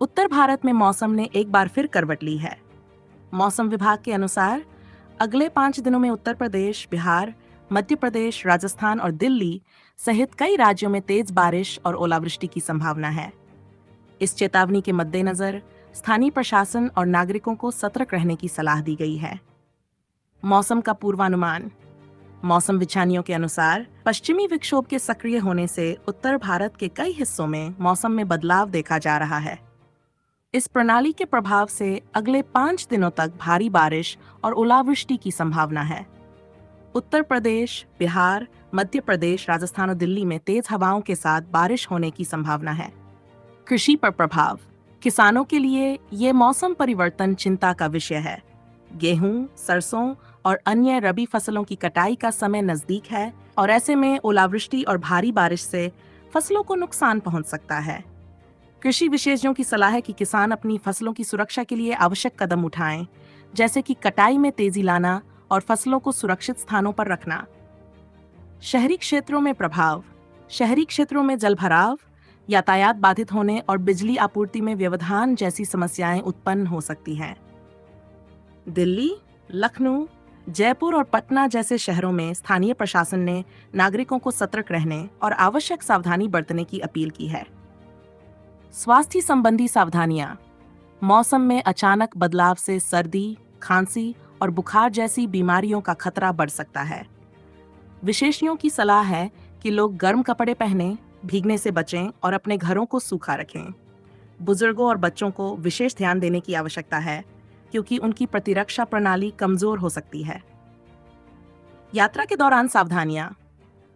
उत्तर भारत में मौसम ने एक बार फिर करवट ली है। मौसम विभाग के अनुसार अगले 5 दिनों में उत्तर प्रदेश, बिहार, मध्य प्रदेश, राजस्थान और दिल्ली सहित कई राज्यों में तेज बारिश और ओलावृष्टि की संभावना है। इस चेतावनी के मद्देनजर स्थानीय प्रशासन और नागरिकों को सतर्क रहने की सलाह दी गई है। मौसम का पूर्वानुमान। मौसम विज्ञानियों के अनुसार पश्चिमी विक्षोभ के सक्रिय होने से उत्तर भारत के कई हिस्सों में मौसम में बदलाव देखा जा रहा है। इस प्रणाली के प्रभाव से अगले 5 दिनों तक भारी बारिश और ओलावृष्टि की संभावना है। उत्तर प्रदेश, बिहार, मध्य प्रदेश, राजस्थान और दिल्ली में तेज हवाओं के साथ बारिश होने की संभावना है। कृषि पर प्रभाव। किसानों के लिए ये मौसम परिवर्तन चिंता का विषय है। गेहूं, सरसों और अन्य रबी फसलों की कटाई का समय नजदीक है और ऐसे में ओलावृष्टि और भारी बारिश से फसलों को नुकसान पहुंच सकता है। कृषि विशेषज्ञों की सलाह है कि किसान अपनी फसलों की सुरक्षा के लिए आवश्यक कदम उठाएं, जैसे कि कटाई में तेजी लाना और फसलों को सुरक्षित स्थानों पर रखना। शहरी क्षेत्रों में प्रभाव। शहरी क्षेत्रों में जलभराव, यातायात बाधित होने और बिजली आपूर्ति में व्यवधान जैसी समस्याएं उत्पन्न हो सकती हैं। दिल्ली, लखनऊ, जयपुर और पटना जैसे शहरों में स्थानीय प्रशासन ने नागरिकों को सतर्क रहने और आवश्यक सावधानी बरतने की अपील की है। स्वास्थ्य संबंधी सावधानियां। मौसम में अचानक बदलाव से सर्दी, खांसी और बुखार जैसी बीमारियों का खतरा बढ़ सकता है। विशेषज्ञों की सलाह है कि लोग गर्म कपड़े पहनें, भीगने से बचें और अपने घरों को सूखा रखें। बुजुर्गों और बच्चों को विशेष ध्यान देने की आवश्यकता है, क्योंकि उनकी प्रतिरक्षा प्रणाली कमजोर हो सकती है। यात्रा के दौरान सावधानियां।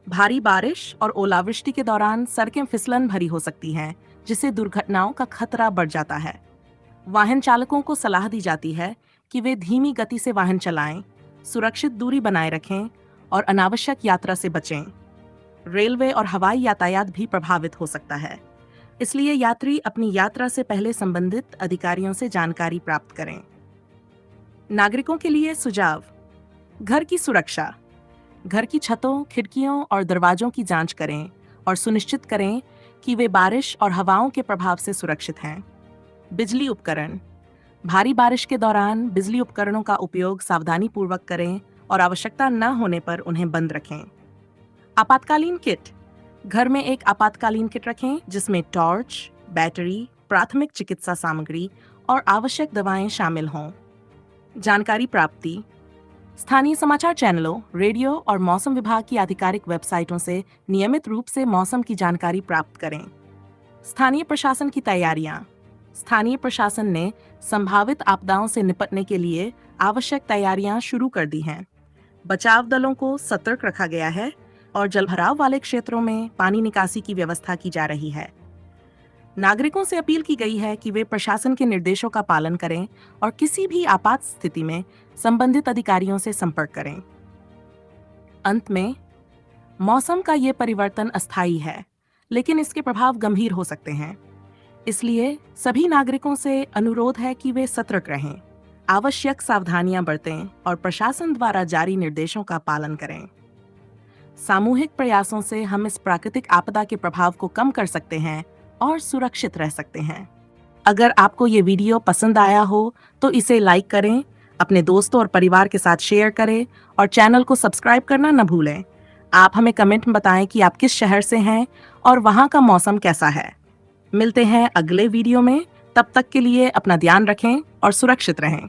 भारी बारिश और ओलावृष्टि के दौरान सड़कें फिसलन भरी हो सकती हैं, जिससे दुर्घटनाओं का खतरा बढ़ जाता है। वाहन चालकों को सलाह दी जाती है कि वे धीमी गति से वाहन चलाएं, सुरक्षित दूरी बनाए रखें और अनावश्यक यात्रा से बचें। रेलवे और हवाई यातायात भी प्रभावित हो सकता है, इसलिए यात्री अपनी यात्रा से पहले संबंधित अधिकारियों से जानकारी प्राप्त करें। नागरिकों के लिए सुझाव। घर की सुरक्षा। घर की छतों, खिड़कियों और दरवाजों की जांच करें और सुनिश्चित करें कि वे बारिश और हवाओं के प्रभाव से सुरक्षित हैं। बिजली उपकरण। भारी बारिश के दौरान बिजली उपकरणों का उपयोग सावधानीपूर्वक करें और आवश्यकता न होने पर उन्हें बंद रखें। आपातकालीन किट। घर में एक आपातकालीन किट रखें जिसमें टॉर्च, बैटरी, प्राथमिक चिकित्सा सामग्री और आवश्यक दवाएं शामिल हों। जानकारी प्राप्ति। स्थानीय समाचार चैनलों, रेडियो और मौसम विभाग की आधिकारिक वेबसाइटों से नियमित रूप से मौसम की जानकारी प्राप्त करें। स्थानीय प्रशासन की तैयारियां। स्थानीय प्रशासन ने संभावित आपदाओं से निपटने के लिए आवश्यक तैयारियां शुरू कर दी हैं। बचाव दलों को सतर्क रखा गया है और जलभराव वाले क्षेत्रों में पानी निकासी की व्यवस्था की जा रही है। नागरिकों से अपील की गई है कि वे प्रशासन के निर्देशों का पालन करें और किसी भी आपात स्थिति में संबंधित अधिकारियों से संपर्क करें। अंत में, मौसम का ये परिवर्तन अस्थायी है, लेकिन इसके प्रभाव गंभीर हो सकते हैं। इसलिए सभी नागरिकों से अनुरोध है कि वे सतर्क रहें, आवश्यक सावधानियां बरतें और प्रशासन द्वारा जारी निर्देशों का पालन करें। सामूहिक प्रयासों से हम इस प्राकृतिक आपदा के प्रभाव को कम कर सकते हैं और सुरक्षित रह सकते हैं। अगर आपको ये वीडियो पसंद आया हो तो इसे लाइक करें, अपने दोस्तों और परिवार के साथ शेयर करें और चैनल को सब्सक्राइब करना न भूलें। आप हमें कमेंट में बताएं कि आप किस शहर से हैं और वहां का मौसम कैसा है। मिलते हैं अगले वीडियो में। तब तक के लिए अपना ध्यान रखें और सुरक्षित रहें।